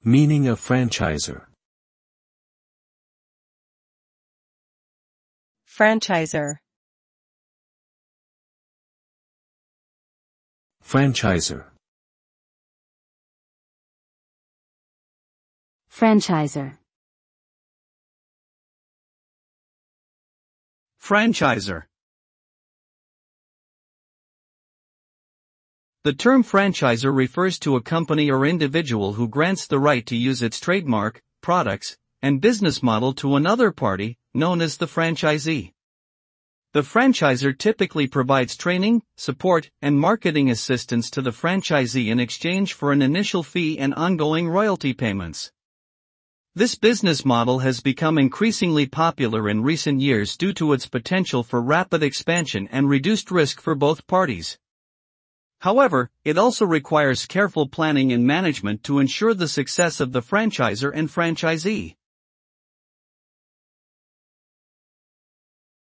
Meaning of franchisor. Franchisor. Franchisor. Franchisor. Franchisor. The term franchisor refers to a company or individual who grants the right to use its trademark, products, and business model to another party, known as the franchisee. The franchisor typically provides training, support, and marketing assistance to the franchisee in exchange for an initial fee and ongoing royalty payments. This business model has become increasingly popular in recent years due to its potential for rapid expansion and reduced risk for both parties. However, it also requires careful planning and management to ensure the success of the franchisor and franchisee.